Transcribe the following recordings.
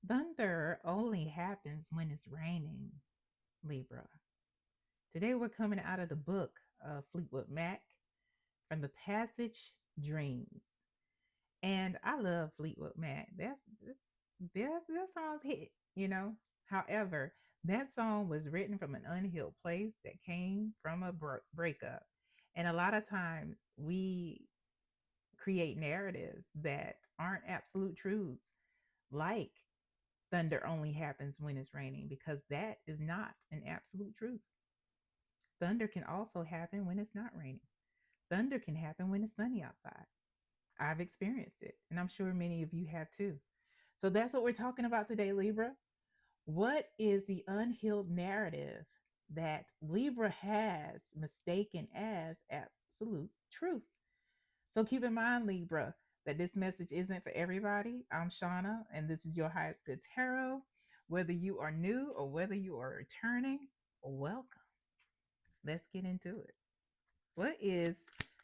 Thunder only happens when it's raining, Libra. Today we're coming out of the book of Fleetwood Mac from the passage Dreams. And I love Fleetwood Mac. That song's hit, you know. However, that song was written from an unhealed place that came from a breakup. And a lot of times we create narratives that aren't absolute truths, like thunder only happens when it's raining, because that is not an absolute truth. Thunder can also happen when it's not raining. Thunder can happen when it's sunny outside. I've experienced it, and I'm sure many of you have too. So that's what we're talking about today, Libra. What is the unhealed narrative that Libra has mistaken as absolute truth? So keep in mind, Libra, that this message isn't for everybody. I'm Shauna, and this is your highest good tarot. Whether you are new or whether you are returning, welcome. Let's get into it. What is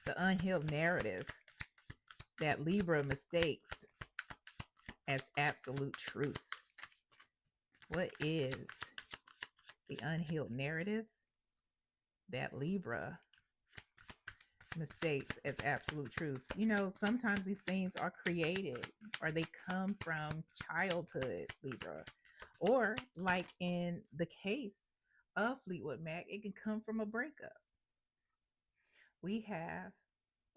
the unhealed narrative that Libra mistakes as absolute truth? What is the unhealed narrative that Libra mistakes as absolute truth? You know, sometimes these things are created or they come from childhood, Libra. Or, like in the case of Fleetwood Mac, it can come from a breakup. We have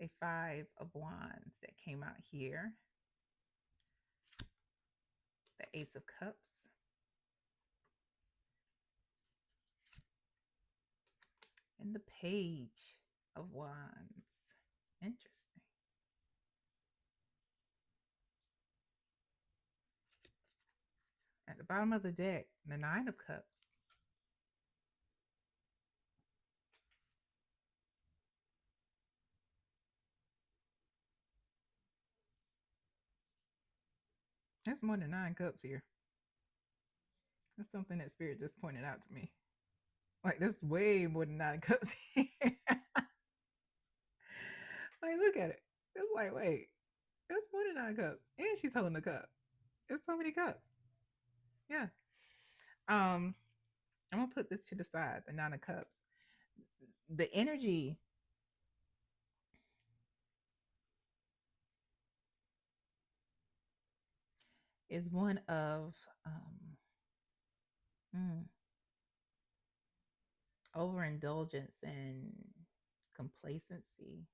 a Five of Wands that came out here, the Ace of Cups, and the Page of Wands. Interesting. At the bottom of the deck, the Nine of Cups. That's more than 9 cups here. That's something that Spirit just pointed out to me. Like, that's way more than 9 cups here. Like, look at it. It's like, wait, that's more than 9 cups. And she's holding a cup. It's so many cups. Yeah. Um, I'm gonna put this to the side, the 9 of cups. The energy is one of mm, overindulgence and complacency.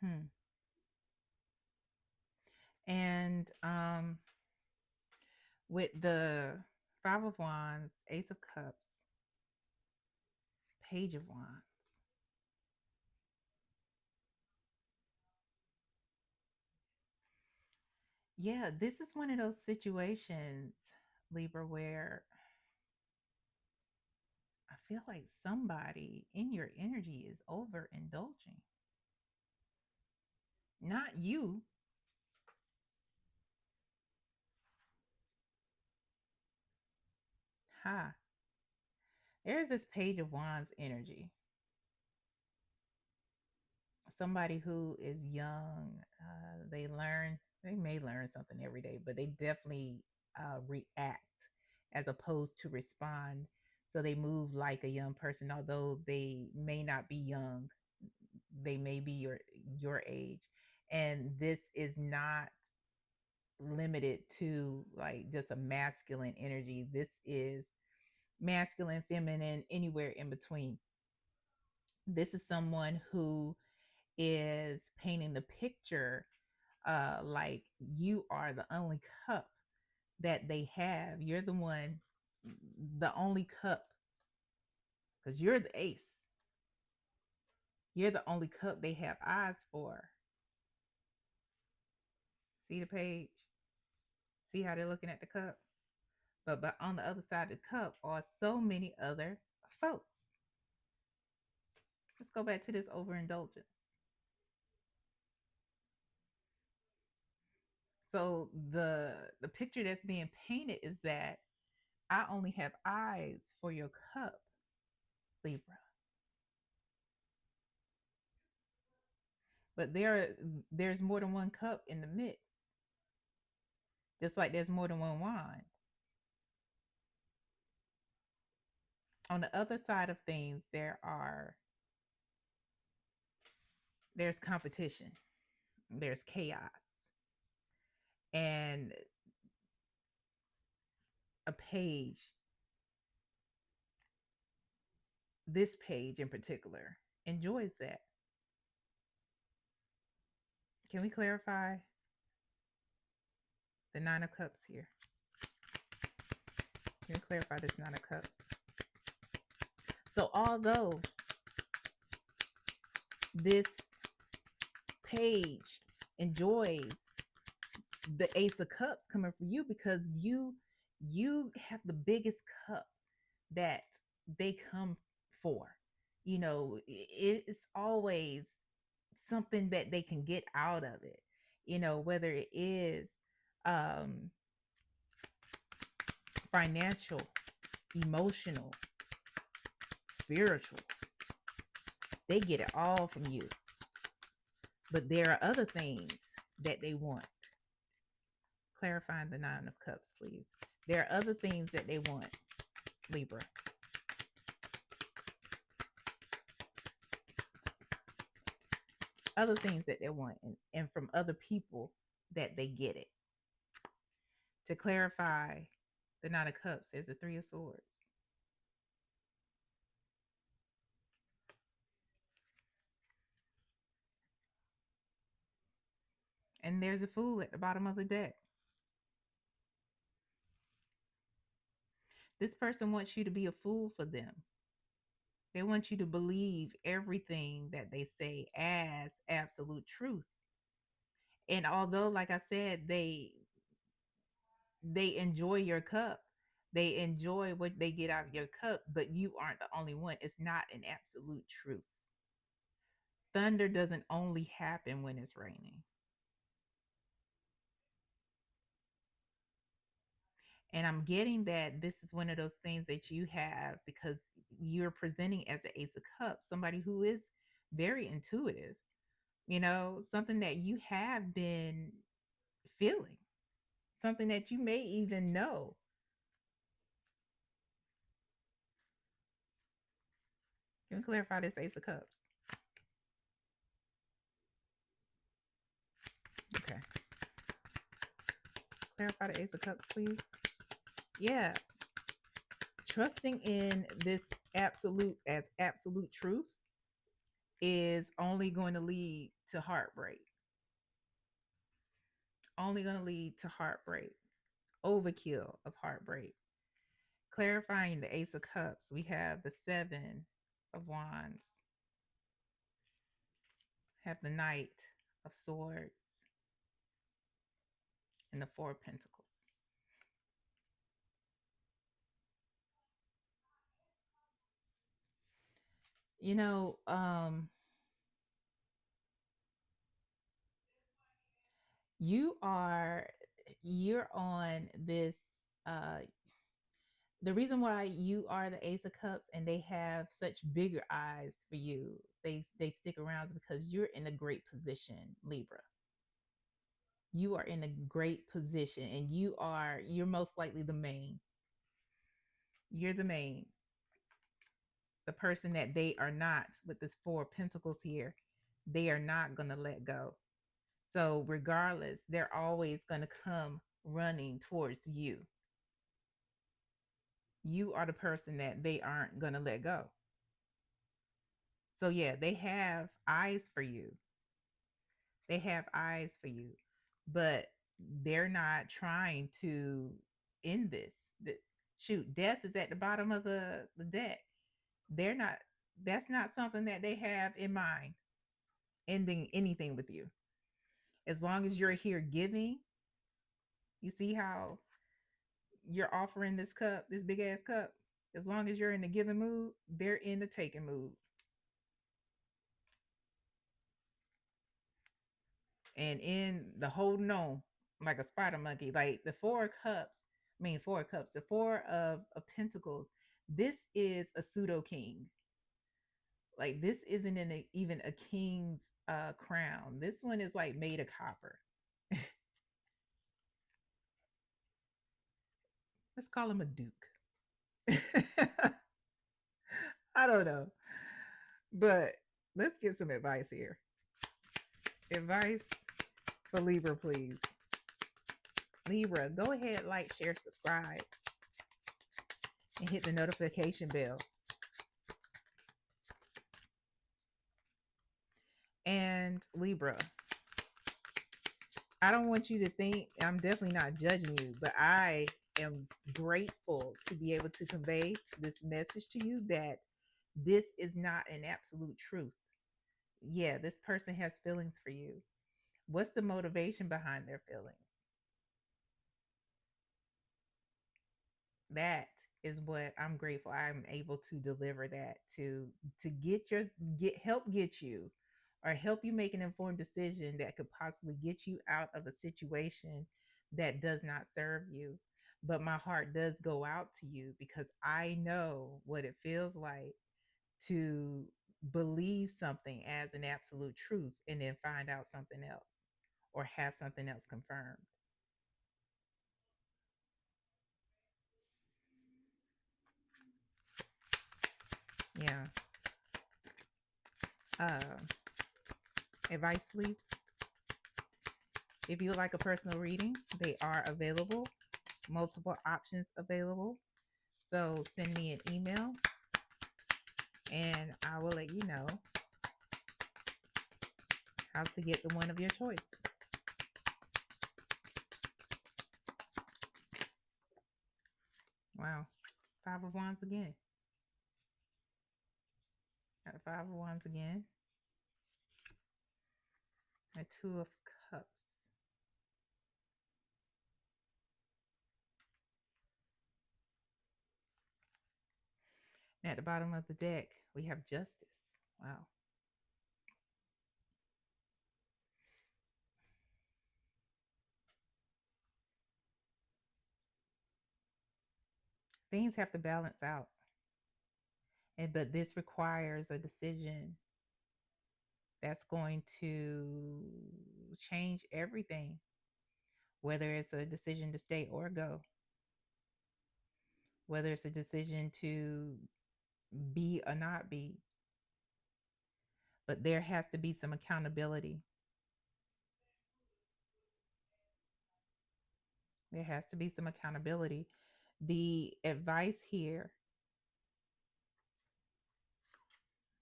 Hmm. And with the Five of Wands, Ace of Cups, Page of Wands. Yeah, this is one of those situations, Libra, where I feel like somebody in your energy is overindulging. Not you. Ha. There's this Page of Wands energy. Somebody who is young, they may learn something every day, but they definitely react as opposed to respond. So they move like a young person, although they may not be young. They may be your age, and this is not limited to like just a masculine energy. This is masculine, feminine, anywhere in between. This is someone who is painting the picture like you are the only cup that they have. You're the one, the only cup, because you're the ace. You're the only cup they have eyes for. See the page? See how they're looking at the cup? But on the other side of the cup are so many other folks. Let's go back to this overindulgence. So the picture that's being painted is that I only have eyes for your cup, Libra. But there's more than one cup in the mix, just like there's more than one wand. On the other side of things, there's competition, there's chaos, and a page, this page in particular, enjoys that. Can we clarify the Nine of Cups here? Can we clarify this Nine of Cups? So although this page enjoys the Ace of Cups coming for you, because you have the biggest cup that they come for. You know, it's always something that they can get out of it. You know, whether it is um financial, emotional, spiritual, they get it all from you. But there are other things that they want. Clarifying the Nine of Cups, please. There are other things that they want, Libra. Other things that they want, and from other people that they get it. To clarify the Nine of Cups, there's the Three of Swords. And there's a Fool at the bottom of the deck. This person wants you to be a fool for them. They want you to believe everything that they say as absolute truth. And although, like I said, they enjoy your cup, they enjoy what they get out of your cup, but you aren't the only one. It's not an absolute truth. Thunder doesn't only happen when it's raining. And I'm getting that this is one of those things that you have because you're presenting as the Ace of Cups, somebody who is very intuitive, something that you have been feeling, something that you may even know. Can we clarify this Ace of Cups? Okay. Clarify the Ace of Cups, please. Yeah. Trusting in this absolute as absolute truth is only going to lead to heartbreak. Only going to lead to heartbreak. Overkill of heartbreak. Clarifying the Ace of Cups, we have the Seven of Wands, have the Knight of Swords, and the Four of Pentacles. You know, you're on this the reason why you are the Ace of Cups and they have such bigger eyes for you, they stick around, is because you're in a great position, Libra. You are in a great position, and you're most likely the main. You're the main. The person that they are not, with this Four of Pentacles here, they are not going to let go. So regardless, they're always going to come running towards you. You are the person that they aren't going to let go. So yeah, they have eyes for you. They have eyes for you, but they're not trying to end this. Shoot, death is at the bottom of the deck. They're not, that's not something that they have in mind, ending anything with you. As long as you're here giving, you see how you're offering this cup, this big ass cup. As long as you're in the giving mood, they're in the taking mood. And in the holding on like a spider monkey, like the Four of Cups, the Four of Pentacles. This is a pseudo king. Like this isn't even a king's crown. This one is like made of copper. Let's call him a duke. I don't know. But let's get some advice here. Advice for Libra, please. Libra, go ahead, like, share, subscribe, and hit the notification bell. And Libra, I don't want you to think I'm definitely not judging you, but I am grateful to be able to convey this message to you that this is not an absolute truth. Yeah, this person has feelings for you. What's the motivation behind their feelings? That is what I'm grateful I'm able to deliver that to get you or help you make an informed decision that could possibly get you out of a situation that does not serve you. But my heart does go out to you because I know what it feels like to believe something as an absolute truth and then find out something else or have something else confirmed. Yeah. Uh, advice, please. If you would like a personal reading, they are available, multiple options available. So send me an email and I will let you know how to get the one of your choice. Wow. Five of Wands again. Got the Five of Wands again. A Two of Cups. And at the bottom of the deck, we have Justice. Wow. Things have to balance out. But this requires a decision that's going to change everything, whether it's a decision to stay or go, whether it's a decision to be or not be. But there has to be some accountability. There has to be some accountability. The advice here,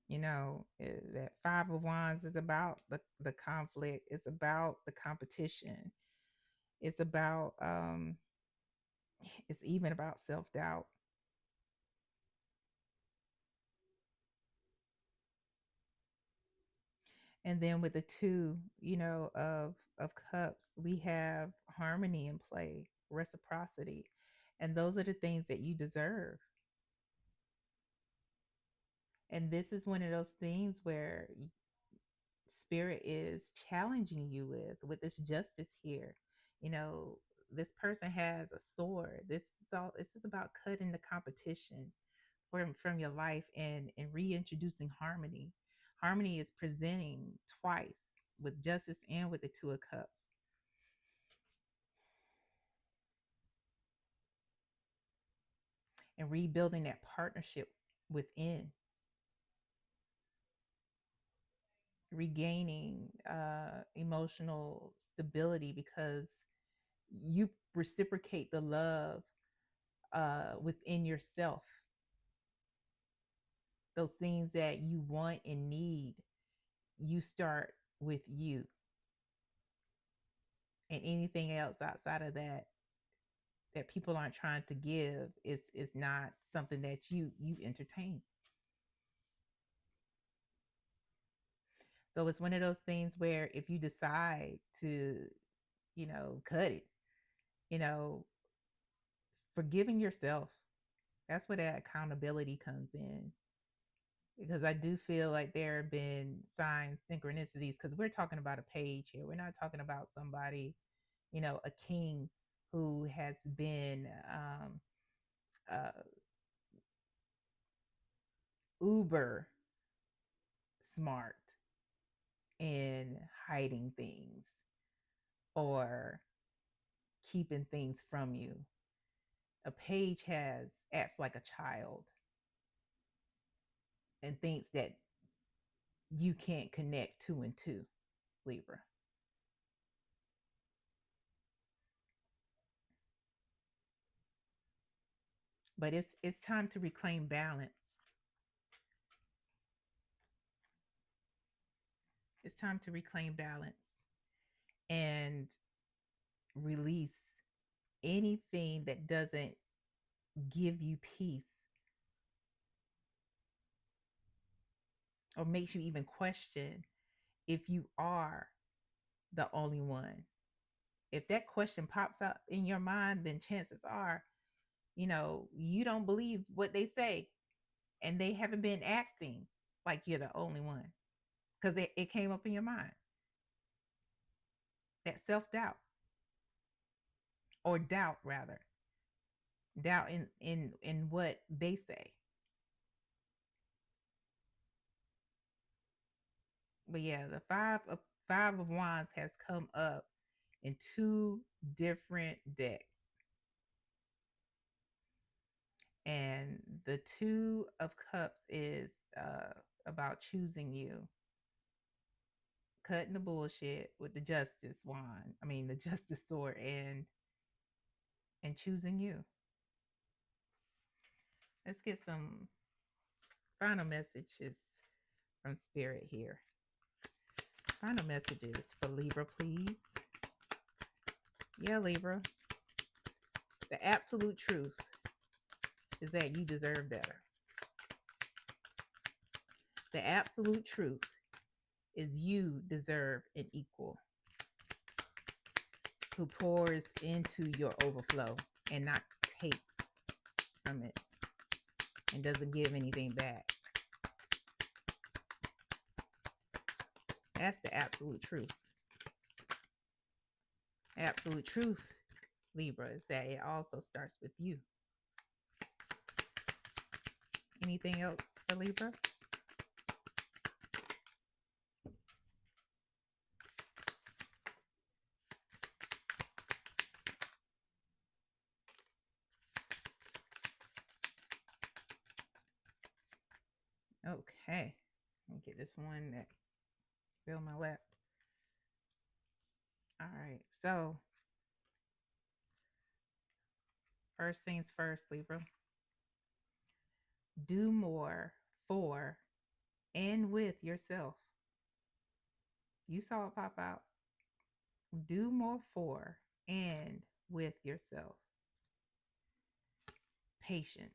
that Five of Wands is about the conflict. It's about the competition. It's about, it's even about self-doubt. And then with the two, of cups, we have harmony in play, reciprocity. And those are the things that you deserve. And this is one of those things where spirit is challenging you with this justice here. You know, this person has a sword. This is about cutting the competition from your life and reintroducing harmony. Harmony is presenting twice with justice and with the Two of Cups. And rebuilding that partnership within, regaining emotional stability because you reciprocate the love within yourself. Those things that you want and need, you start with you. And anything else outside of that people aren't trying to give is not something that you entertain. So it's one of those things where if you decide to, cut it, you know, forgiving yourself, that's where that accountability comes in. Because I do feel like there have been signs, synchronicities, because we're talking about a page here. We're not talking about somebody, a king who has been uh, uber smart. in hiding things or keeping things from you. A page has acts like a child and thinks that you can't connect two and two, Libra. But it's time to reclaim balance. It's time to reclaim balance and release anything that doesn't give you peace or makes you even question if you are the only one. If that question pops up in your mind, then chances are, you don't believe what they say and they haven't been acting like you're the only one because it came up in your mind. That self doubt or doubt, rather, doubt in what they say. But yeah, the five of wands has come up in two different decks. And the two of cups is about choosing you, cutting the bullshit with the justice wand. I mean the justice sword and choosing you. Let's get some final messages from spirit here. Final messages for Libra, please. Yeah, Libra. The absolute truth is that you deserve better. The absolute truth is you deserve an equal who pours into your overflow and not takes from it and doesn't give anything back. That's the absolute truth. Absolute truth, Libra, is that it also starts with you. Anything else for Libra? Okay. Let me get this one that fell my lap. All right. So, first things first, Libra. Do more for and with yourself. You saw it pop out. Do more for and with yourself. Patience.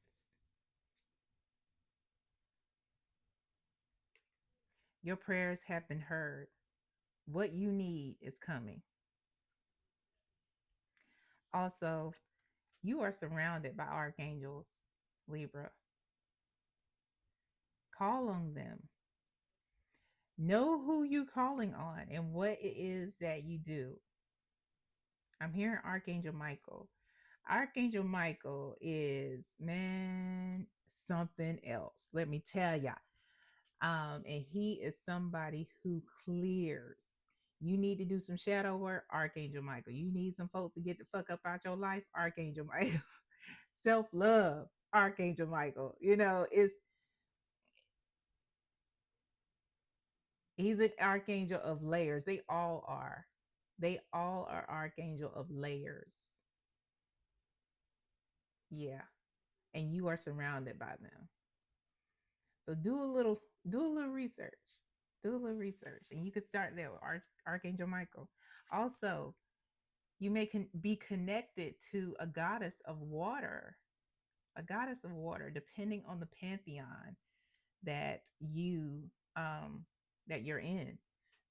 Your prayers have been heard. What you need is coming. Also, you are surrounded by archangels, Libra. Call on them. Know who you're calling on and what it is that you do. I'm hearing Archangel Michael. Archangel Michael is, man, something else. Let me tell ya. And he is somebody who clears. You need to do some shadow work, Archangel Michael. You need some folks to get the fuck up out your life, Archangel Michael. Self-love, Archangel Michael. He's an archangel of layers. They all are. They all are archangel of layers. Yeah. And you are surrounded by them. So do a little research. Do a little research. And you could start there with Archangel Michael. Also, you may be connected to a goddess of water. A goddess of water, depending on the pantheon that you're in.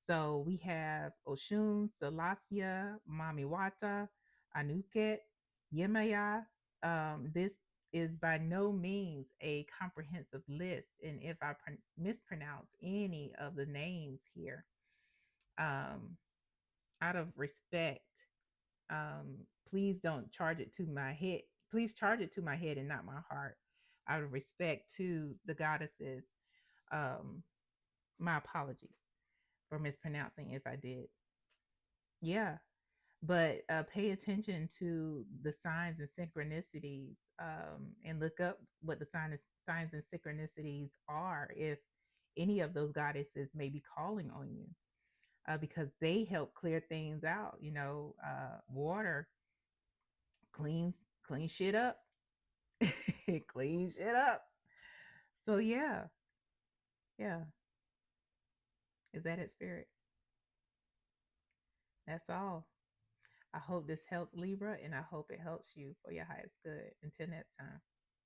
So we have Oshun, Selassie, Mamiwata, Anuket, Yemaya. This is by no means a comprehensive list, and if I mispronounce any of the names here, um, out of respect, please don't charge it to my head. Please charge it to my head and not my heart. Out of respect to the goddesses, my apologies or mispronouncing if I did. Yeah, but pay attention to the signs and synchronicities, and look up what the signs and synchronicities are if any of those goddesses may be calling on you, because they help clear things out. Water cleans clean shit up. It cleans shit up. So yeah, yeah, is that it, spirit? That's all. I hope this helps, Libra, and I hope it helps you for your highest good. Until next time.